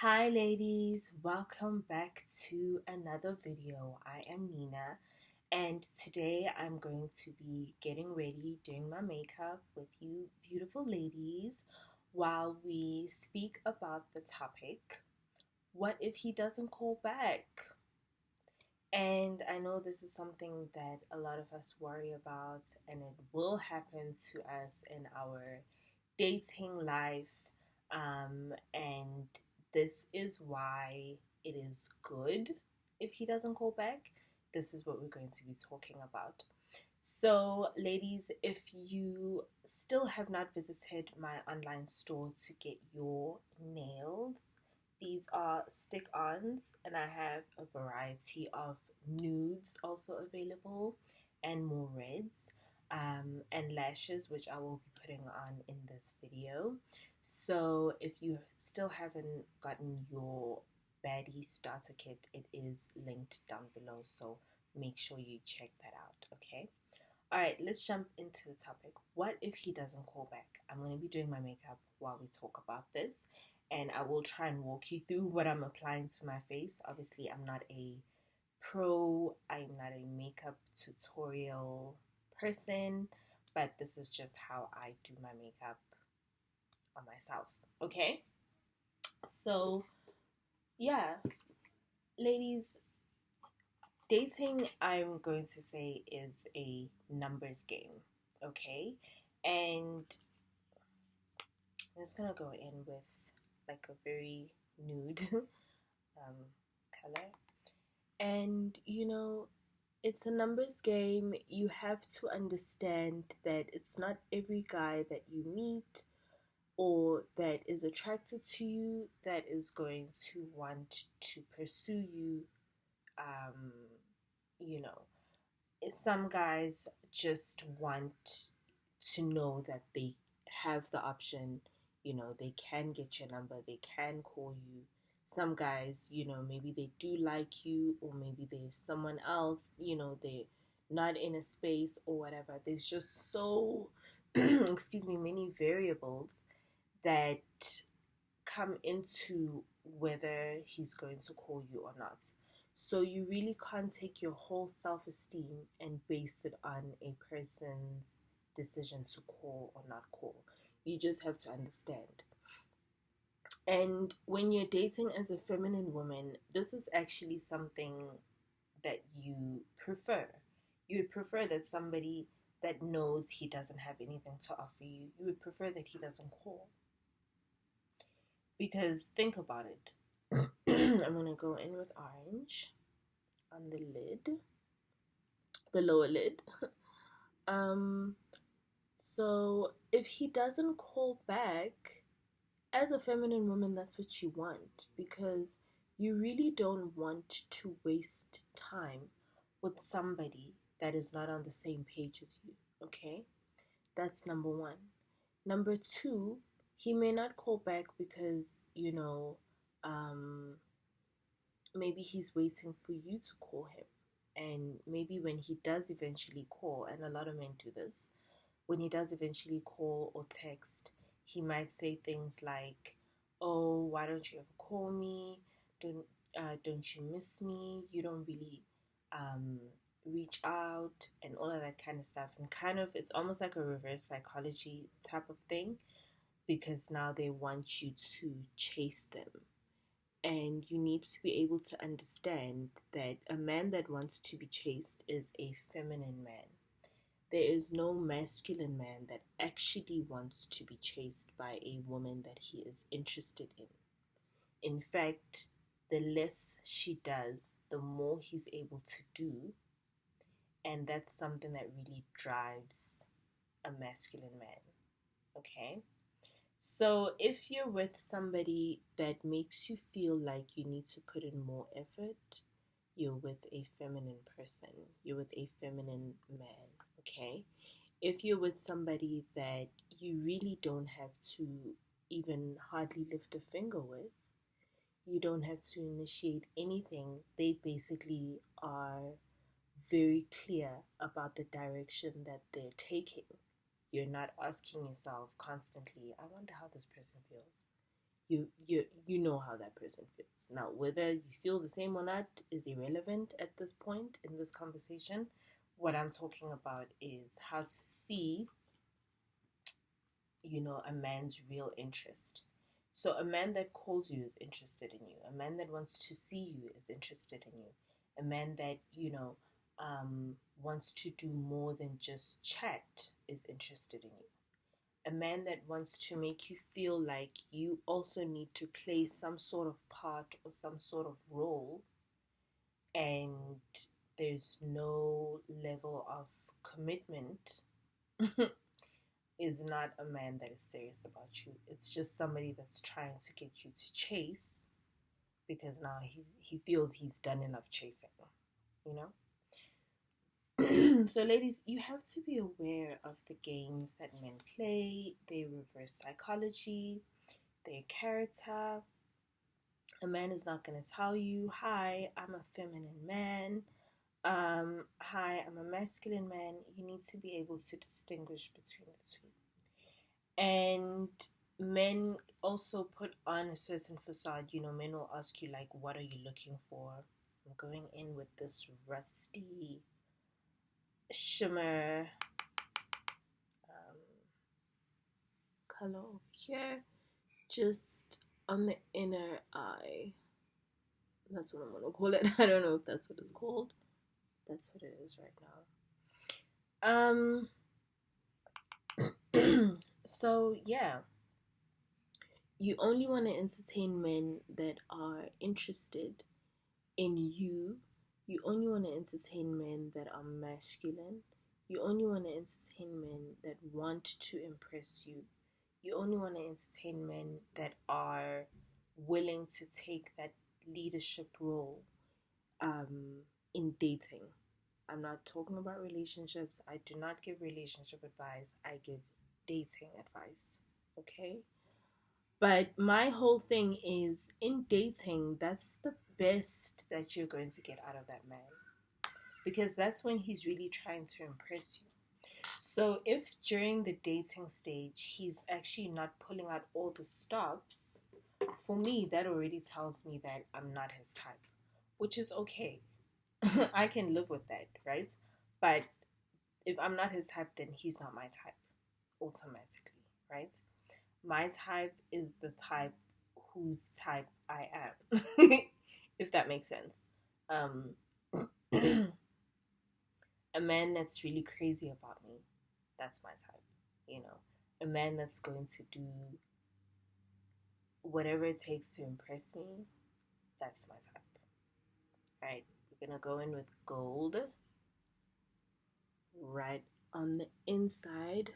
Hi ladies, welcome back to another video. I am Nina and today I'm going to be getting ready, doing my makeup with you beautiful ladies while we speak about the topic, what if he doesn't call back? And I know this is something that a lot of us worry about and it will happen to us in our dating life. And this is why it is good if he doesn't call back. This is what we're going to be talking about. So, ladies, if you still have not visited my online store to get your nails, these are stick ons, and I have a variety of nudes also available and more reds, and lashes, which I will be putting on in this video. So, if you still haven't gotten your baddie starter kit, it is linked down below. So, make sure you check that out, okay? All right, let's jump into the topic. What if he doesn't call back? I'm going to be doing my makeup while we talk about this, and I will try and walk you through what I'm applying to my face. Obviously, I'm not a pro, I'm not a makeup tutorial person, but this is just how I do my makeup on myself, okay? So, yeah, ladies, dating, I'm going to say, is a numbers game, okay? And I'm just gonna go in with like a very nude color. And it's a numbers game. You have to understand that it's not every guy that you meet or that is attracted to you that is going to want to pursue you. Um, you know, some guys just want to know that they have the option, they can get your number, they can call you. Some guys, maybe they do like you, or maybe there's someone else, they're not in a space or whatever. There's just so, excuse me, many variables that come into whether he's going to call you or not. So you really can't take your whole self esteem and base it on a person's decision to call or not call. You just have to understand. And when you're dating as a feminine woman, this is actually something that you prefer. You would prefer that somebody that knows he doesn't have anything to offer you, you would prefer that he doesn't call. Because think about it. I'm going to go in with orange on the lid, the lower lid. um, so if he doesn't call back, as a feminine woman, that's what you want, because you really don't want to waste time with somebody that is not on the same page as you, okay? That's number one. Number two, he may not call back because, um, maybe he's waiting for you to call him. And maybe when he does eventually call, and a lot of men do this, when he does eventually call or text, he might say things like, "Oh, why don't you ever call me? Don't you miss me? You don't really um, reach out," and all of that kind of stuff. And kind of, it's almost like a reverse psychology type of thing, because now they want you to chase them. And you need to be able to understand that a man that wants to be chased is a feminine man. There is no masculine man that actually wants to be chased by a woman that he is interested in. In fact, the less she does, the more he's able to do. And that's something that really drives a masculine man. Okay? So if you're with somebody that makes you feel like you need to put in more effort, you're with a feminine person. You're with a feminine man, okay? If you're with somebody that you really don't have to even hardly lift a finger with, you don't have to initiate anything, they basically are very clear about the direction that they're taking. You're not asking yourself constantly, I wonder how this person feels. you know how that person feels. Now, whether you feel the same or not is irrelevant at this point in this conversation. What I'm talking about is how to see, a man's real interest. So a man that calls you is interested in you. A man that wants to see you is interested in you. A man that, wants to do more than just chat is interested in you. A man that wants to make you feel like you also need to play some sort of part or some sort of role, and there's no level of commitment is not a man that is serious about you. It's just somebody that's trying to get you to chase because now he feels he's done enough chasing, you know? So, ladies, you have to be aware of the games that men play, their reverse psychology, their character. A man is not going to tell you, hi, I'm a feminine man. Hi, I'm a masculine man. You need to be able to distinguish between the two. And men also put on a certain facade. Men will ask you, like, what are you looking for? I'm going in with this rusty shimmer color over here, just on the inner eye. That's what I'm gonna call it. I don't know if that's what it's called. That's what it is right now. So yeah, you only want to entertain men that are interested in you. You only want to entertain men that are masculine. You only want to entertain men that want to impress you. You only want to entertain men that are willing to take that leadership role in dating. I'm not talking about relationships. I do not give relationship advice. I give dating advice. Okay? But my whole thing is, in dating, that's the best that you're going to get out of that man. Because that's when he's really trying to impress you. So if during the dating stage he's actually not pulling out all the stops, for me, that already tells me that I'm not his type, which is okay. I can live with that, right? But if I'm not his type, then he's not my type automatically, right? My type is the type whose type I am, if that makes sense. Um, a man that's really crazy about me, that's my type. A man that's going to do whatever it takes to impress me, that's my type. All right, we're gonna go in with gold right on the inside.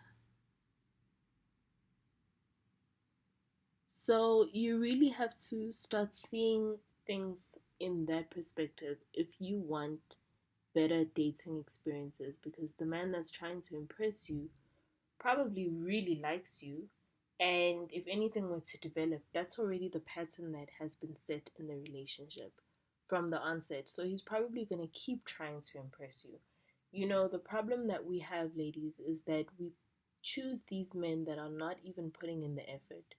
So you really have to start seeing things in that perspective if you want better dating experiences, because the man that's trying to impress you probably really likes you, and if anything were to develop, that's already the pattern that has been set in the relationship from the onset. So he's probably going to keep trying to impress you. The problem that we have, ladies, is that we choose these men that are not even putting in the effort.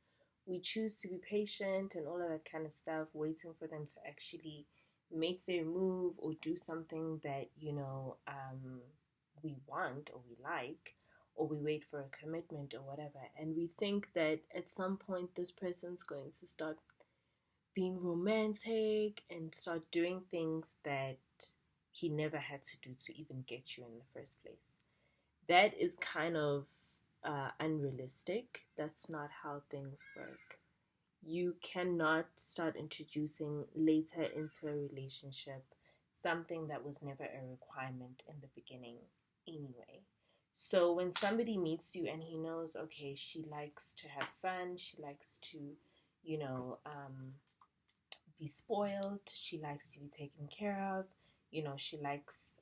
We choose to be patient and all of that kind of stuff, waiting for them to actually make their move or do something that, we want or we like, or we wait for a commitment or whatever. And we think that at some point this person's going to start being romantic and start doing things that he never had to do to even get you in the first place. That is kind of unrealistic. That's not how things work. You cannot start introducing later into a relationship something that was never a requirement in the beginning anyway. So when somebody meets you and he knows, okay, she likes to have fun, she likes to, be spoiled, she likes to be taken care of, she likes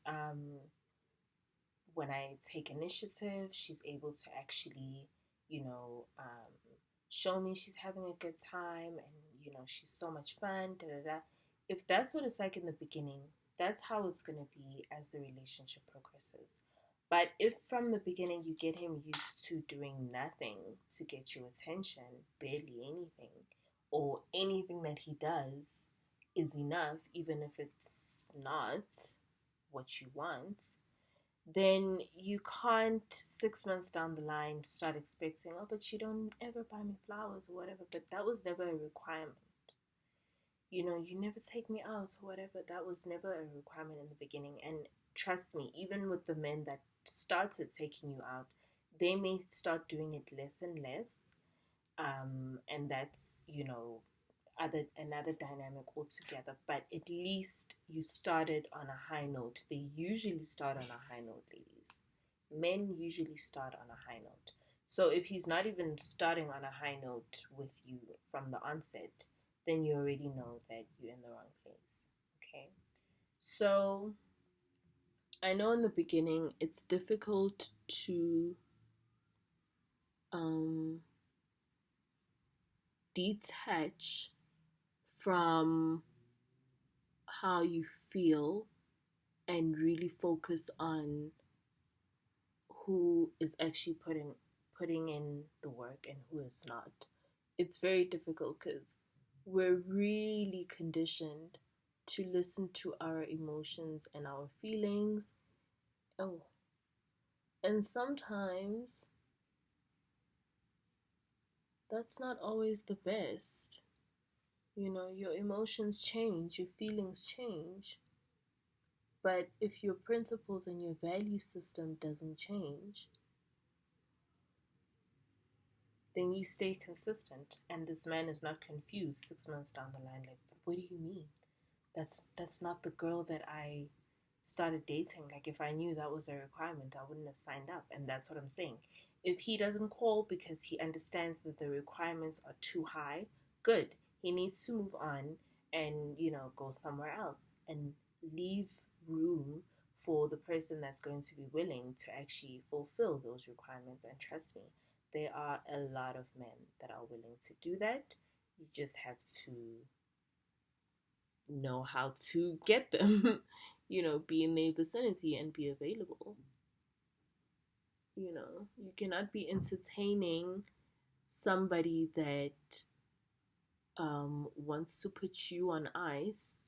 when I take initiative, she's able to actually, show me she's having a good time, and she's so much fun. Da da da. If that's what it's like in the beginning, that's how it's gonna be as the relationship progresses. But if from the beginning you get him used to doing nothing to get your attention, barely anything, or anything that he does is enough, even if it's not what you want, then you can't 6 months down the line start expecting, oh, but you don't ever buy me flowers or whatever. But that was never a requirement. You never take me out or whatever. That was never a requirement in the beginning. And trust me, even with the men that started taking you out, they may start doing it less and less. And that's, another dynamic altogether. But at least you started on a high note. They usually start on a high note, ladies. Men usually start on a high note. So if he's not even starting on a high note with you from the onset, then you already know that you're in the wrong place. Okay. So I know in the beginning it's difficult to detach from how you feel and really focus on who is actually putting in the work and who is not. It's very difficult because we're really conditioned to listen to our emotions and our feelings. Oh, and sometimes that's not always the best. Your emotions change, your feelings change. But if your principles and your value system doesn't change, then you stay consistent, and this man is not confused 6 months down the line, like, what do you mean? That's not the girl that I started dating. Like, if I knew that was a requirement, I wouldn't have signed up. And that's what I'm saying. If he doesn't call because he understands that the requirements are too high, good. He needs to move on and, go somewhere else and leave room for the person that's going to be willing to actually fulfill those requirements. And trust me, there are a lot of men that are willing to do that. You just have to know how to get them, be in their vicinity and be available. You cannot be entertaining somebody that wants to put you on ice,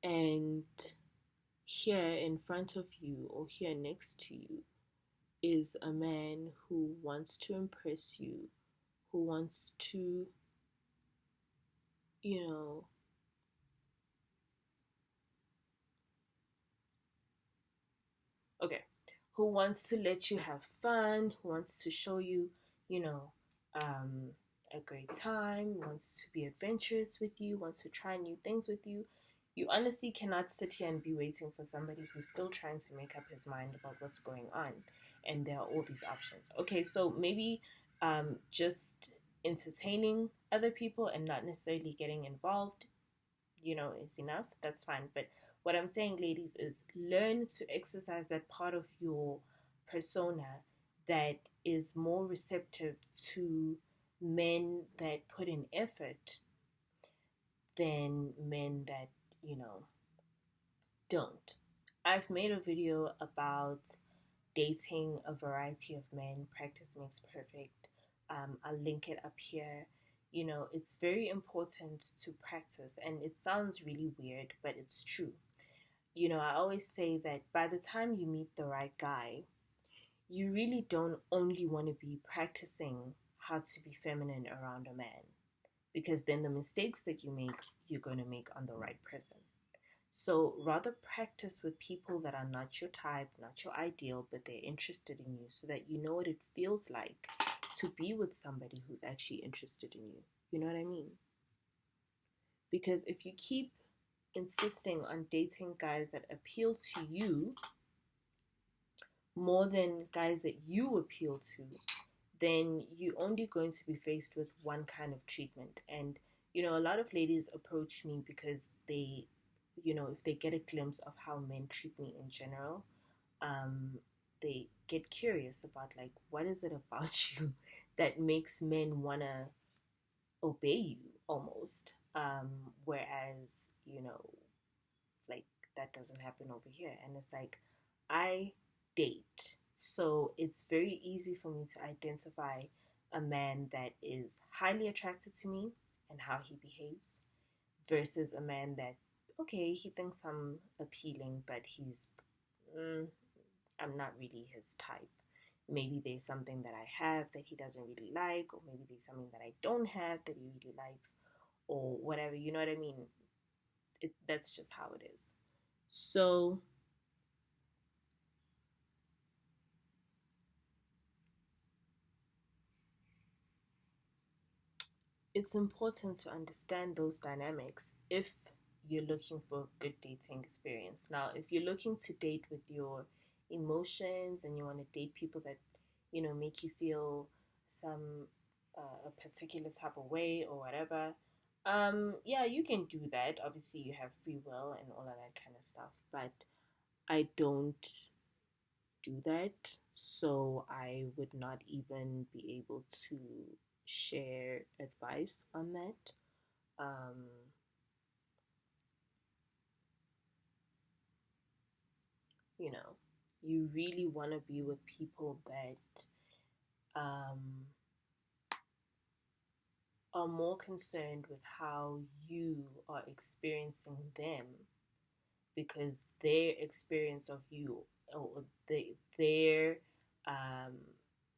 and here in front of you or here next to you is a man who wants to impress you, who wants to, you know, okay, who wants to let you have fun, who wants to show you, you know, um, a great time, wants to be adventurous with you, wants to try new things with you. You honestly cannot sit here and be waiting for somebody who's still trying to make up his mind about what's going on. And there are all these options. Okay, so maybe just entertaining other people and not necessarily getting involved, is enough. That's fine. But what I'm saying, ladies, is learn to exercise that part of your persona that is more receptive to men that put in effort than men that, don't. I've made a video about dating a variety of men. Practice makes perfect. I'll link it up here. It's very important to practice, and it sounds really weird, but it's true. I always say that by the time you meet the right guy, you really don't only want to be practicing how to be feminine around a man, because then the mistakes that you make, you're going to make on the right person. So rather practice with people that are not your type, not your ideal, but they're interested in you, so that you know what it feels like to be with somebody who's actually interested in you. You know what I mean? Because if you keep insisting on dating guys that appeal to you more than guys that you appeal to, then you're only going to be faced with one kind of treatment. And, a lot of ladies approach me because they, if they get a glimpse of how men treat me in general, they get curious about, like, what is it about you that makes men want to obey you almost? Whereas, like, that doesn't happen over here. And it's like, I date. So it's very easy for me to identify a man that is highly attracted to me and how he behaves versus a man that, okay, he thinks I'm appealing, but mm, I'm not really his type. Maybe there's something that I have that he doesn't really like, or maybe there's something that I don't have that he really likes, or whatever. You know what I mean? That's just how it is. So it's important to understand those dynamics if you're looking for a good dating experience. Now, if you're looking to date with your emotions and you want to date people that, make you feel some a particular type of way or whatever, yeah, you can do that. Obviously, you have free will and all of that kind of stuff, but I don't do that, so I would not even be able to share advice on that. Um, you know, you really want to be with people that are more concerned with how you are experiencing them because their experience of you or their um,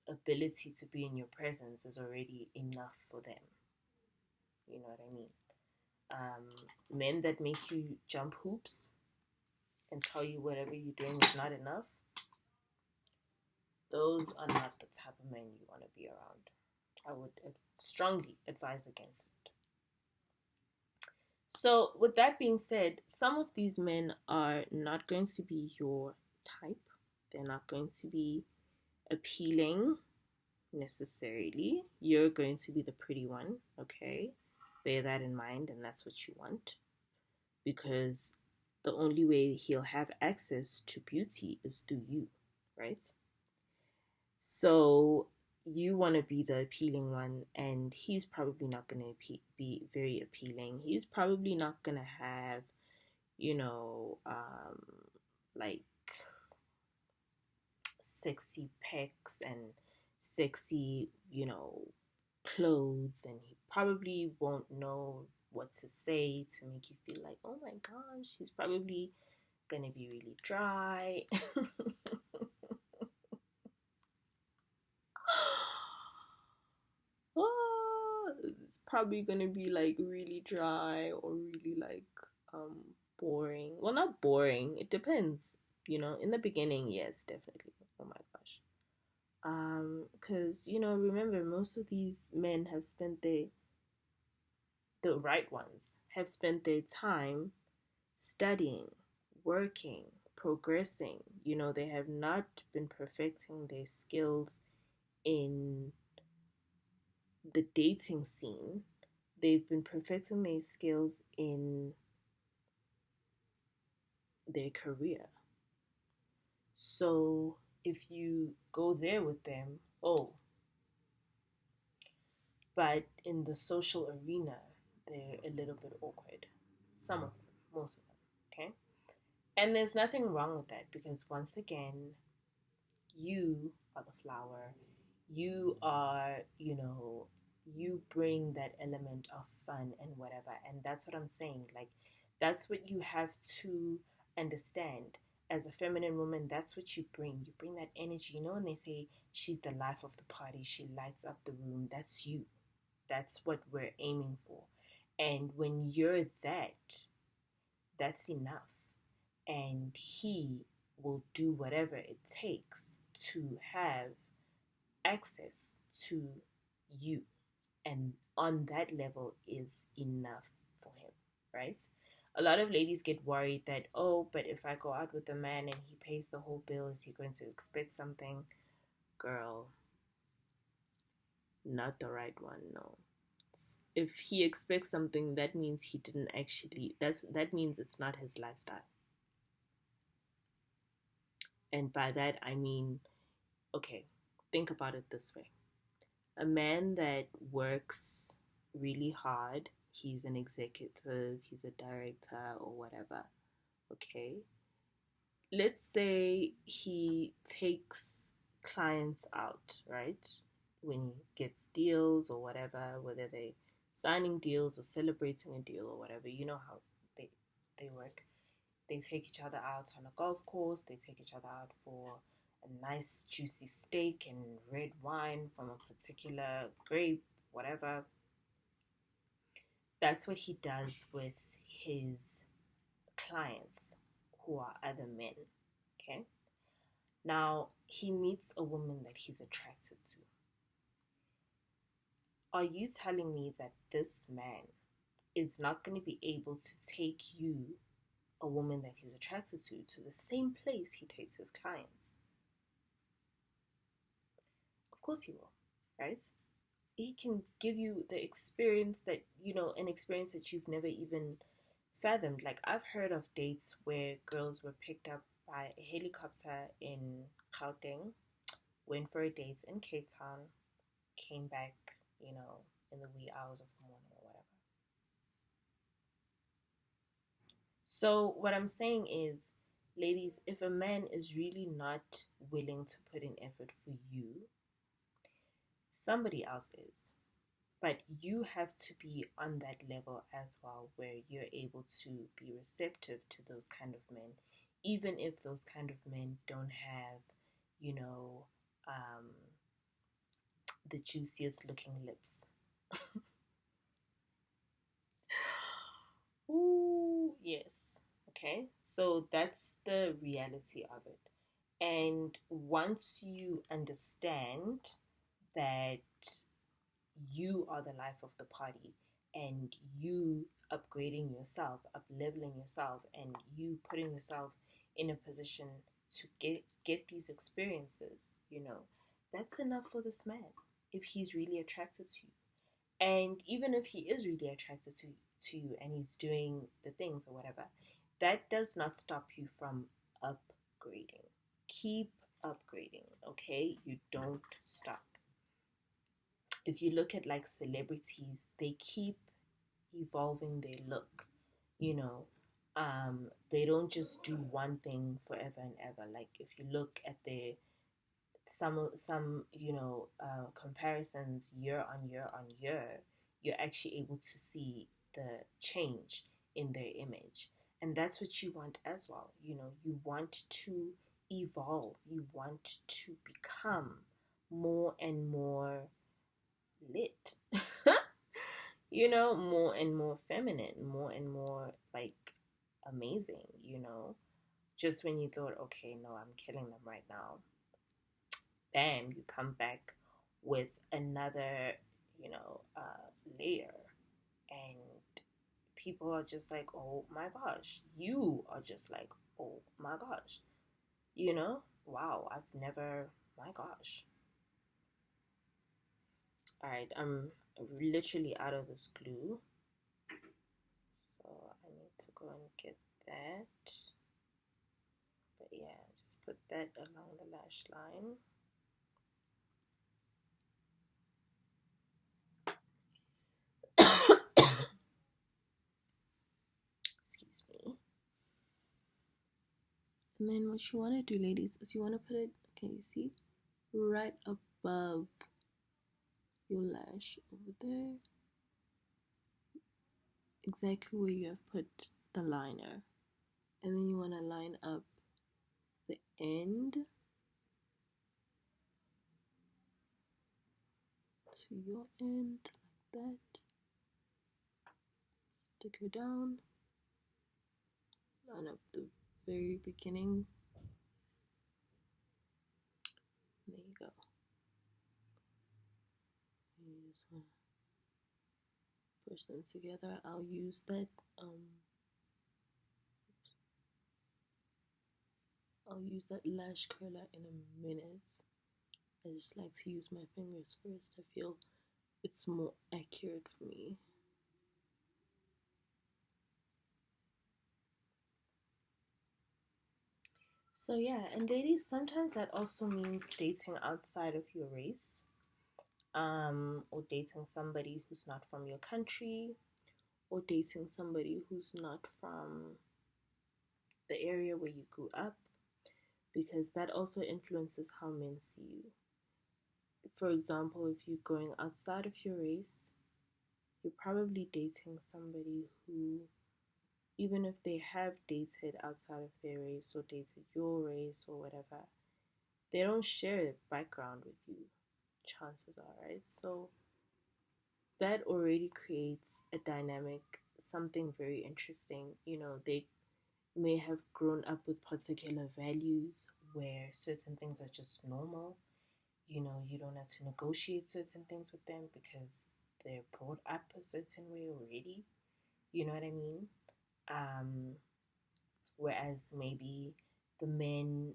ability to be in your presence is already enough for them. You know what I mean? Men that make you jump hoops and tell you whatever you're doing is not enough, those are not the type of men you want to be around. I would strongly advise against it. So, with that being said, some of these men are not going to be your type. They're not going to be appealing necessarily. You're going to be the pretty one, okay? Bear that in mind, and that's what you want. Because the only way he'll have access to beauty is through you, right? So you want to be the appealing one, and he's probably not going to be very appealing. He's probably not going to have, you know, like sexy pecs and sexy, clothes, and he probably won't know what to say to make you feel like, oh my gosh, he's probably gonna be really dry. It's probably gonna be like really dry or really like um boring. Well, not boring. It depends. In the beginning, yes, definitely. Oh my gosh. Because remember, most of these men have spent the right ones have spent their time studying, working, progressing. They have not been perfecting their skills in the dating scene. They've been perfecting their skills in their career. So if you go there with them, oh, but in the social arena, they're a little bit awkward. Some of them, most of them, okay? And there's nothing wrong with that because once again, you are the flower. You are, you bring that element of fun and whatever. And that's what I'm saying. Like, that's what you have to understand. As a feminine woman, that's what you bring. You bring that energy. When they say she's the life of the party, she lights up the room, that's you. That's what we're aiming for. And when you're that, that's enough. And he will do whatever it takes to have access to you. And on that level is enough for him, right? A lot of ladies get worried that, oh, but if I go out with a man and he pays the whole bill, is he going to expect something? Girl, not the right one, no. If he expects something, that means he didn't actually, that means it's not his lifestyle. And by that, I mean, okay, think about it this way. A man that works really hard, he's an executive, he's a director, or whatever, okay? Let's say he takes clients out, right? when he gets deals or whatever, whether they signing deals or celebrating a deal or whatever. You know how they work. They take each other out on a golf course. They take each other out for a nice juicy steak and red wine from a particular grape, whatever. That's what he does with his clients who are other men. Okay? Now, he meets a woman that he's attracted to. Are you telling me that this man is not going to be able to take you, a woman that he's attracted to the same place he takes his clients? Of course he will, right? He can give you the experience that, an experience that you've never even fathomed. Like, I've heard of dates where girls were picked up by a helicopter in Gauteng, went for a date in Cape Town, came back, in the wee hours of the morning or whatever. So, what I'm saying is, ladies, if a man is really not willing to put in effort for you, somebody else is. But you have to be on that level as well, where you're able to be receptive to those kind of men, even if those kind of men don't have, you know, um, the juiciest looking lips. Ooh, yes. Okay, so that's the reality of it. And once you understand that you are the life of the party, and you upgrading yourself, up leveling yourself, and you putting yourself in a position to get these experiences, that's enough for this man if he's really attracted to you. And even if he is really attracted to you and he's doing the things or whatever, that does not stop you from upgrading. Keep upgrading, okay? You don't stop. If you look at like celebrities, they keep evolving their look, you know. They don't just do one thing forever and ever. Like, if you look at their some comparisons year on year on year, you're actually able to see the change in their image. And that's what you want as well. You want to evolve, you want to become more and more lit. More and more feminine, more and more like amazing. Just when you thought, okay, no, I'm killing them right now, bam, you come back with another, layer. And people are just like, oh my gosh. You are just like, oh my gosh. Wow, I've never, my gosh. All right, I'm literally out of this glue. So I need to go and get that. But yeah, just put that along the lash line. Excuse me. And then what you want to do, ladies, is you want to put it, can you see? Right above your lash over there. Exactly where you have put the liner. And then you want to line up the end to your end like that. Stick her down. Line up the very beginning. There you go. You just want to push them together. I'll use that lash curler in a minute. I just like to use my fingers first. I feel it's more accurate for me. So yeah, and ladies, sometimes that also means dating outside of your race, or dating somebody who's not from your country, or dating somebody who's not from the area where you grew up, because that also influences how men see you. for example, if you're going outside of your race, you're probably dating somebody who, even if they have dated outside of their race or dated your race or whatever, they don't share a background with you, chances are, right? So that already creates a dynamic, something very interesting. They may have grown up with particular values where certain things are just normal. You don't have to negotiate certain things with them because they're brought up a certain way already. You know what I mean? Um, Whereas maybe the men,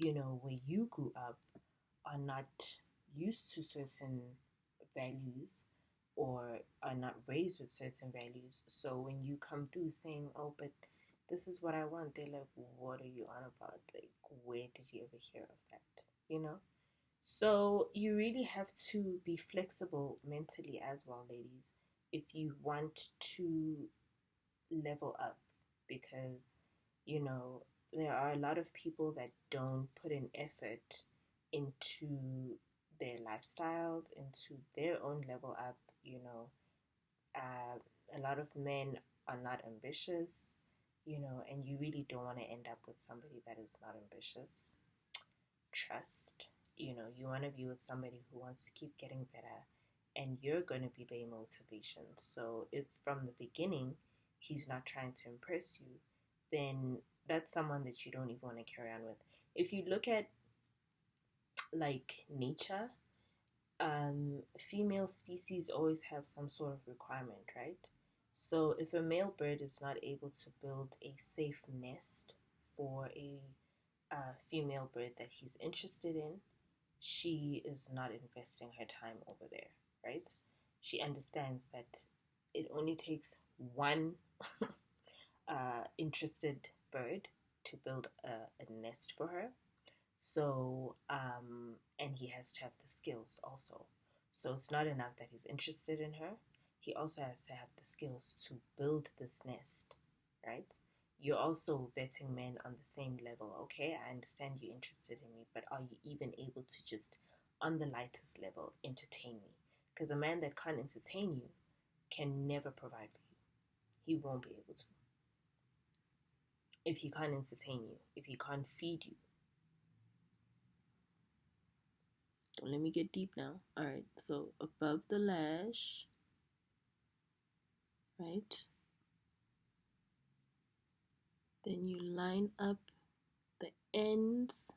where you grew up are not used to certain values or are not raised with certain values. So when you come through saying, oh, but this is what I want, they're like, what are you on about? Like, where did you ever hear of that? You know? So you really have to be flexible mentally as well, ladies, if you want to level up, because you know there are a lot of people that don't put in effort into their lifestyles, into their own level up. A lot of men are not ambitious, and you really don't want to end up with somebody that is not ambitious. Trust. You want to be with somebody who wants to keep getting better, and you're going to be their motivation. So if from the beginning he's not trying to impress you, then that's someone that you don't even want to carry on with. If you look at like nature, female species always have some sort of requirement, right? So if a male bird is not able to build a safe nest for a female bird that he's interested in, she is not investing her time over there, right? She understands that it only takes one interested bird to build a nest for her. So, and he has to have the skills also. So it's not enough that he's interested in her. He also has to have the skills to build this nest, right? You're also vetting men on the same level. Okay, I understand you're interested in me, but are you even able to just, on the lightest level, entertain me? Because a man that can't entertain you can never provide for you. He won't be able to. If he can't entertain you, if he can't feed you. Don't let me get deep now. All right, so above the lash, right? Then you line up the ends.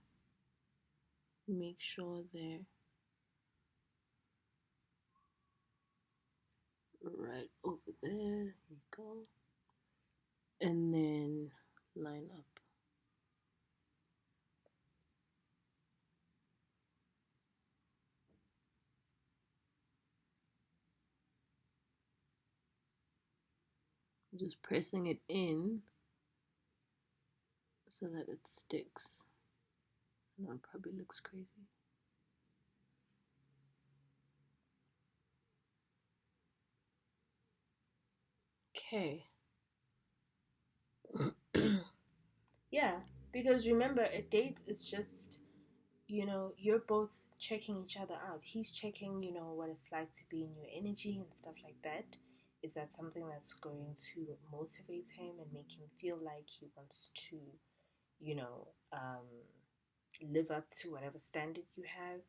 Make sure they're right over there. Here you go. And then line up. Just pressing it in so that it sticks. I know it probably looks crazy. Okay. Yeah, because remember, a date is just, you're both checking each other out. He's checking, what it's like to be in your energy and stuff like that. Is that something that's going to motivate him and make him feel like he wants to, you know, um, live up to whatever standard you have,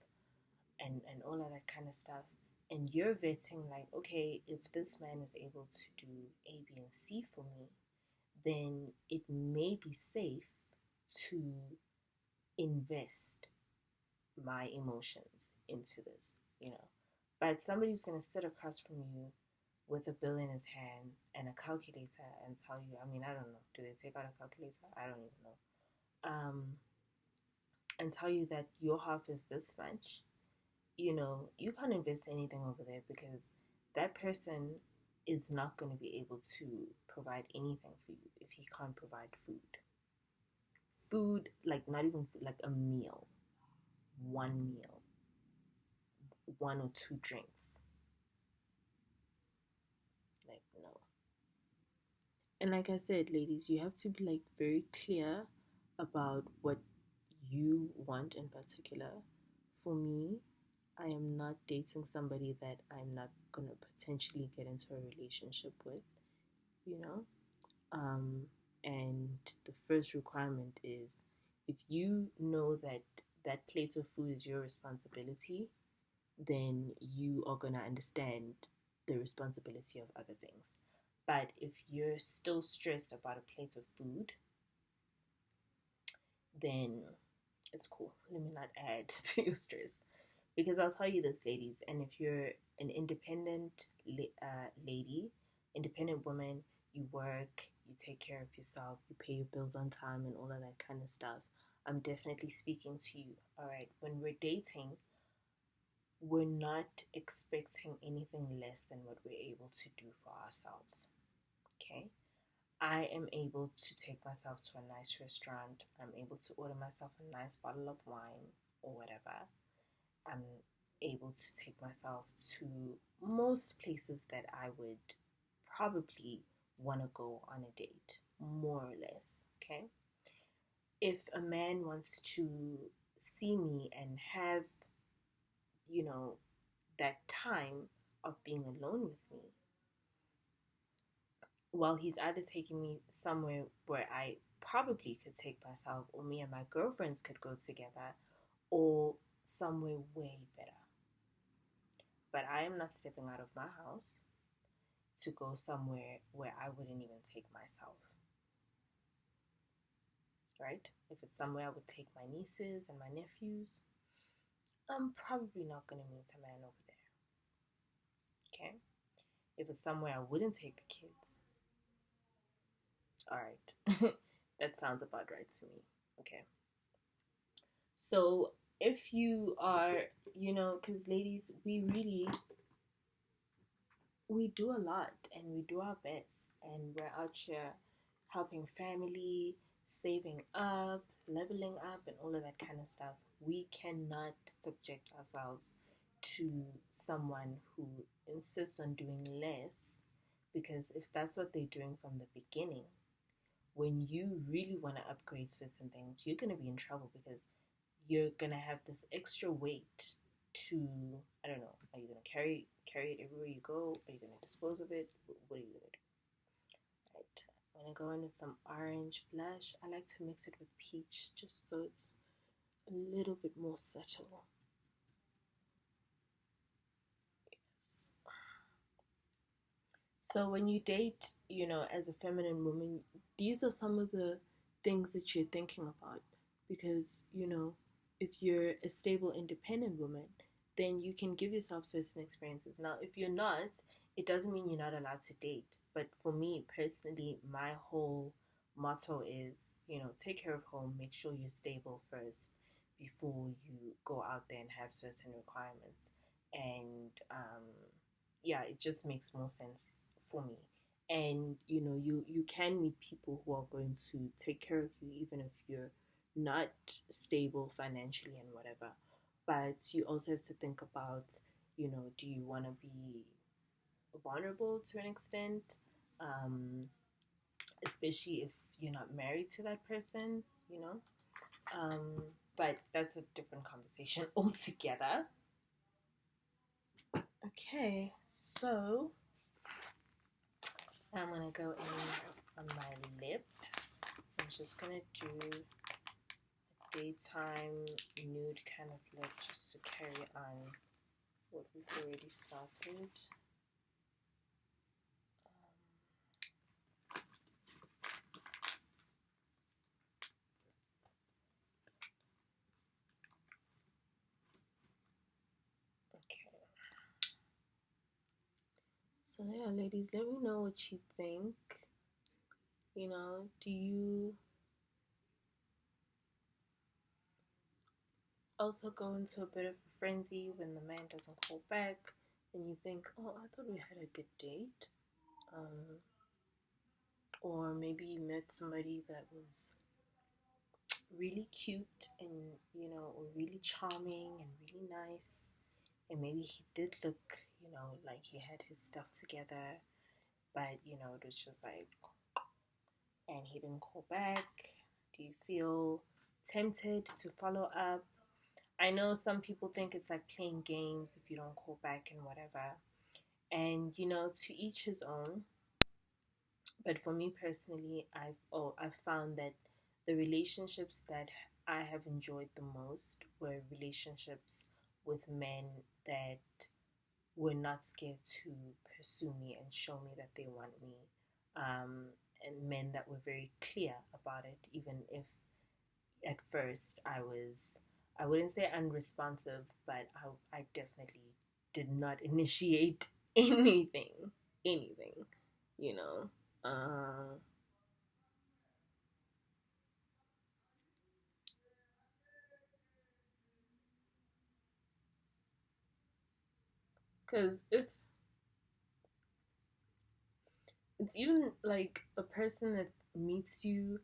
and all of that kind of stuff. And you're vetting, like, okay, if this man is able to do A, B, and C for me, then it may be safe to invest my emotions into this. But somebody who's going to sit across from you with a bill in his hand and a calculator and tell you, I mean, I don't know, do they take out a calculator? I don't even know. And tell you that your half is this much, you can't invest anything over there, because that person is not going to be able to provide anything for you if he can't provide food. Food, like not even food, like a meal, one meal, one or two drinks. Like, no. And like I said, ladies, you have to be like very clear about what you want in particular. For me, I am not dating somebody that I'm not gonna potentially get into a relationship with, you know? Um, and the first requirement is if you know that that plate of food is your responsibility, then you are gonna understand the responsibility of other things. But if you're still stressed about a plate of food, then it's cool. Let me not add to your stress. Because I'll tell you this, ladies, and if you're an independent lady, independent woman, you work, you take care of yourself, you pay your bills on time, and all of that kind of stuff, I'm definitely speaking to you. All right, when we're dating, we're not expecting anything less than what we're able to do for ourselves. Okay? I am able to take myself to a nice restaurant. I'm able to order myself a nice bottle of wine or whatever. I'm able to take myself to most places that I would probably want to go on a date, more or less. Okay. If a man wants to see me and have, you know, that time of being alone with me, well, he's either taking me somewhere where I probably could take myself, or me and my girlfriends could go together, or somewhere way better. But I am not stepping out of my house to go somewhere where I wouldn't even take myself, right? If it's somewhere I would take my nieces and my nephews, I'm probably not going to meet a man over there, okay? If it's somewhere I wouldn't take the kids, all right, that sounds about right to me, okay? So if you are, because ladies, we do a lot and we do our best and we're out here helping family, saving up, leveling up, and all of that kind of stuff. We cannot subject ourselves to someone who insists on doing less, because if that's what they're doing from the beginning, when you really want to upgrade certain things, you're going to be in trouble because you're going to have this extra weight to, I don't know, are you going to carry it everywhere you go? Are you going to dispose of it? What are you going to do? Right. I'm going to go in with some orange blush. I like to mix it with peach just so it's a little bit more subtle. Yes. So when you date, as a feminine woman, these are some of the things that you're thinking about. Because, if you're a stable, independent woman, then you can give yourself certain experiences. Now, if you're not, it doesn't mean you're not allowed to date. But for me personally, my whole motto is, take care of home, make sure you're stable first before you go out there and have certain requirements. And yeah, it just makes more sense for me. And you can meet people who are going to take care of you even if you're not stable financially and whatever. But you also have to think about, do you want to be vulnerable to an extent, especially if you're not married to that person, um, but that's a different conversation altogether. Okay, so I'm gonna go in on my lip. I'm just gonna do a daytime nude kind of lip just to carry on what we've already started. Okay. So yeah, ladies, let me know what you think. Do you also go into a bit of a frenzy when the man doesn't call back and you think, oh, I thought we had a good date? Or maybe you met somebody that was really cute and, or really charming and really nice. And maybe he did look, like he had his stuff together, but, it was just like, and he didn't call back. Do you feel tempted to follow up? I know some people think it's like playing games if you don't call back and whatever. And to each his own. But for me personally, I've found that the relationships that I have enjoyed the most were relationships with men that were not scared to pursue me and show me that they want me. And men that were very clear about it, even if at first I wouldn't say unresponsive, but I definitely did not initiate anything, anything, you know. Because if it's even like a person that meets you,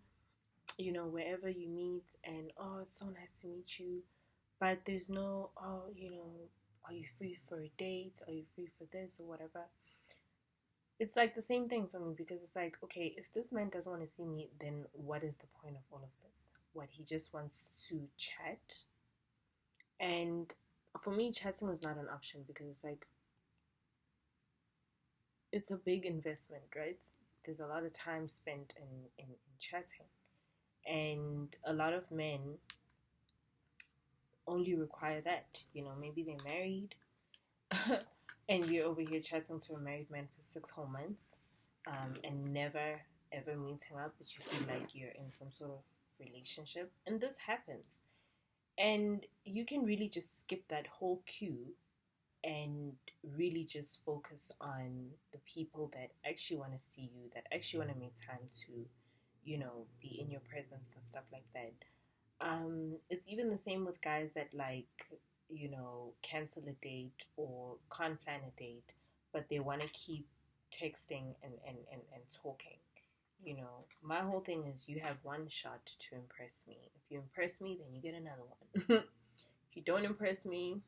wherever you meet, and oh, it's so nice to meet you, but there's no, oh, are you free for a date? Are you free for this or whatever? It's like the same thing for me because it's like, okay, if this man doesn't want to see me, then what is the point of all of this? What, he just wants to chat? And for me, chatting is not an option because it's like, it's a big investment, right? There's a lot of time spent in chatting. And a lot of men only require that. Maybe they're married and you're over here chatting to a married man for 6 whole months, and never ever meeting up, but you feel like you're in some sort of relationship. And this happens. And you can really just skip that whole queue and really just focus on the people that actually want to see you, that actually want to make time to, be in your presence and stuff like that. It's even the same with guys that like, cancel a date or can't plan a date, but they want to keep texting and talking. My whole thing is you have one shot to impress me. If you impress me, then you get another one. If you don't impress me,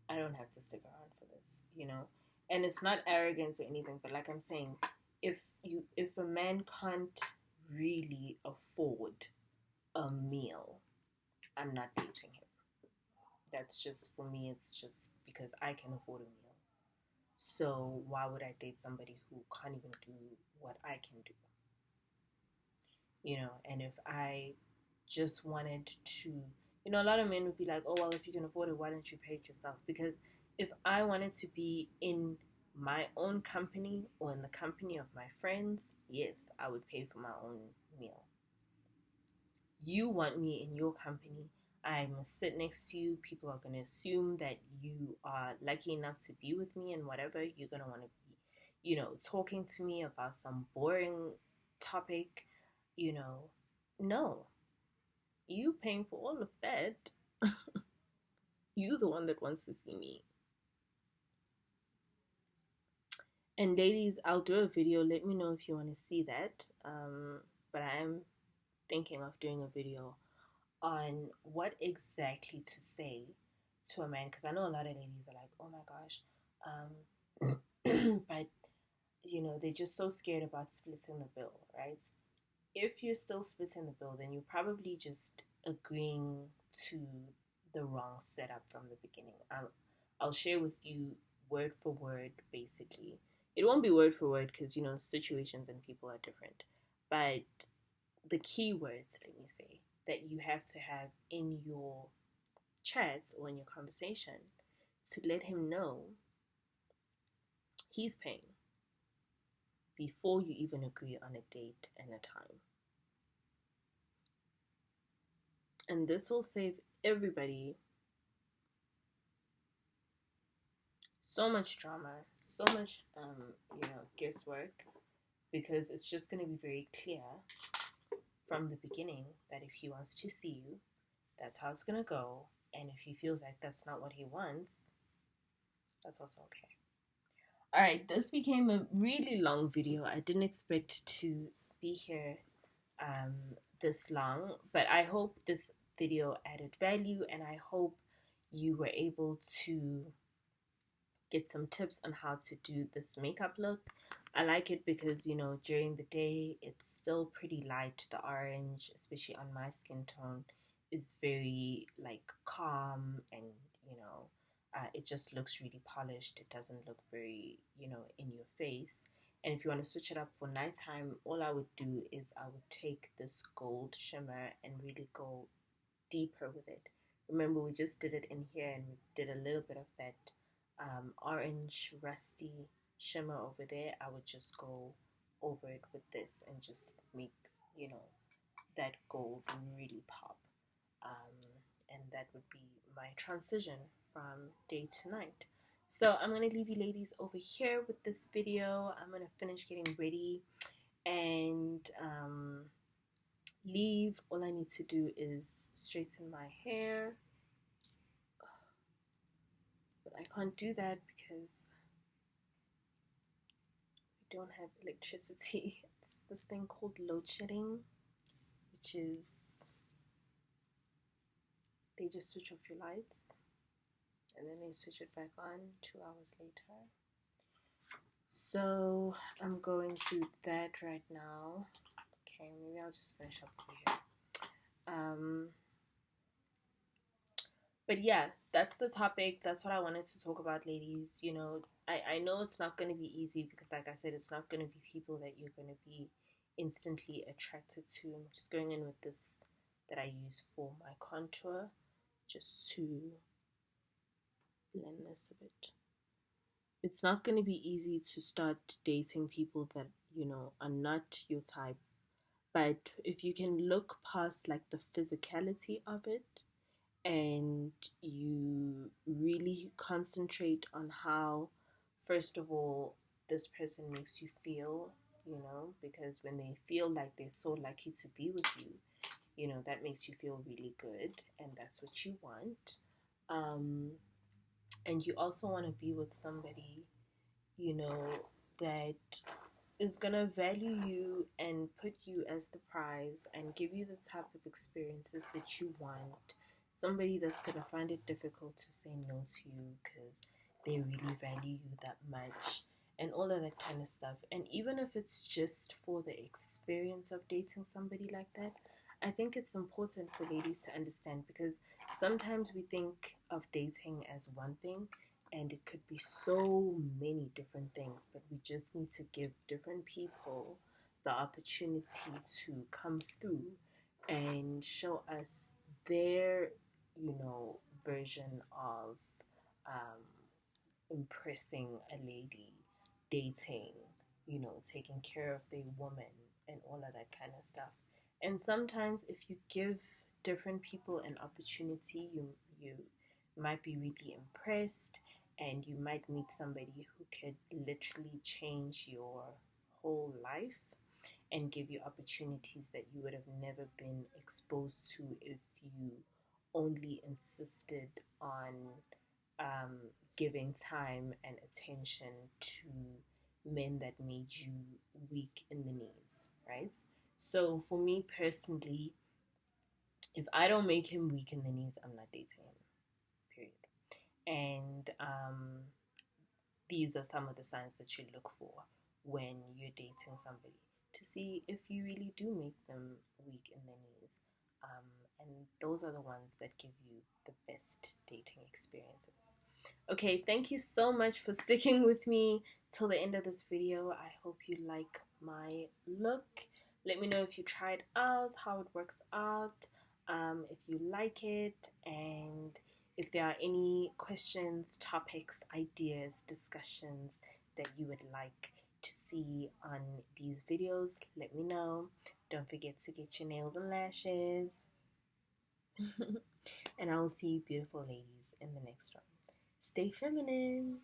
I don't have to stick around for this. And it's not arrogance or anything, but like I'm saying, if a man can't really afford a meal, I'm not dating him. That's just, for me, it's just because I can afford a meal. So why would I date somebody who can't even do what I can do? And if I just wanted to, a lot of men would be like, oh, well, if you can afford it, why don't you pay it yourself? Because if I wanted to be in my own company or in the company of my friends, yes, I would pay for my own meal. You want me in your company, I must sit next to you. People are going to assume that you are lucky enough to be with me, and whatever, you're going to want to be, talking to me about some boring topic, you know. No, you paying for all of that. You the one that wants to see me. And ladies, I'll do a video. Let me know if you want to see that. But I am thinking of doing a video on what exactly to say to a man, because I know a lot of ladies are like, oh my gosh, but they're just so scared about splitting the bill, right? If you're still splitting the bill, then you're probably just agreeing to the wrong setup from the beginning. I'll share with you word for word, basically. It won't be word for word because, situations and people are different. But the key words, let me say, that you have to have in your chats or in your conversation to let him know he's paying before you even agree on a date and a time. And this will save everybody so much drama, so much, guesswork, because it's just going to be very clear from the beginning that if he wants to see you, that's how it's going to go. And if he feels like that's not what he wants, that's also okay. All right, this became a really long video. I didn't expect to be here this long, but I hope this video added value, and I hope you were able to get some tips on how to do this makeup look. I like it because, during the day, it's still pretty light, the orange, especially on my skin tone. is very like calm, and it just looks really polished. It doesn't look very, in your face. And if you want to switch it up for nighttime, all I would do is I would take this gold shimmer and really go deeper with it. Remember, we just did it in here, and we did a little bit of that orange rusty shimmer over there. I would just go over it with this and just make, that gold really pop. And that would be my transition from day to night. So I'm going to leave you ladies over here with this video. I'm going to finish getting ready and leave. All I need to do is straighten my hair, but I can't do that because we don't have electricity. It's this thing called load shedding, which is they just switch off your lights and then they switch it back on 2 hours later. So I'm going through that right now. Okay, maybe I'll just finish up over here. But yeah, that's the topic. That's what I wanted to talk about, ladies. I know it's not going to be easy because, like I said, it's not going to be people that you're going to be instantly attracted to. I'm just going in with this that I use for my contour just to blend this a bit. It's not going to be easy to start dating people that, are not your type. But if you can look past like the physicality of it, and you really concentrate on how, first of all, this person makes you feel, because when they feel like they're so lucky to be with you, that makes you feel really good, and that's what you want. And you also want to be with somebody, that is going to value you and put you as the prize and give you the type of experiences that you want. Somebody that's going to find it difficult to say no to you because they really value you that much, and all of that kind of stuff. And even if it's just for the experience of dating somebody like that, I think it's important for ladies to understand, because sometimes we think of dating as one thing, and it could be so many different things, but we just need to give different people the opportunity to come through and show us their, version of um, impressing a lady, dating, taking care of the woman, and all of that kind of stuff. And sometimes, if you give different people an opportunity, you might be really impressed, and you might meet somebody who could literally change your whole life and give you opportunities that you would have never been exposed to if you only insisted on um, giving time and attention to men that made you weak in the knees, right? So for me personally, if I don't make him weak in the knees, I'm not dating him, period. And these are some of the signs that you look for when you're dating somebody, to see if you really do make them weak in the knees. And those are the ones that give you the best dating experiences. Okay, thank you so much for sticking with me till the end of this video. I hope you like my look. Let me know if you tried out, how it works out, if you like it, and if there are any questions, topics, ideas, discussions that you would like to see on these videos, let me know. Don't forget to get your nails and lashes. And I will see you beautiful ladies in the next one. Stay feminine.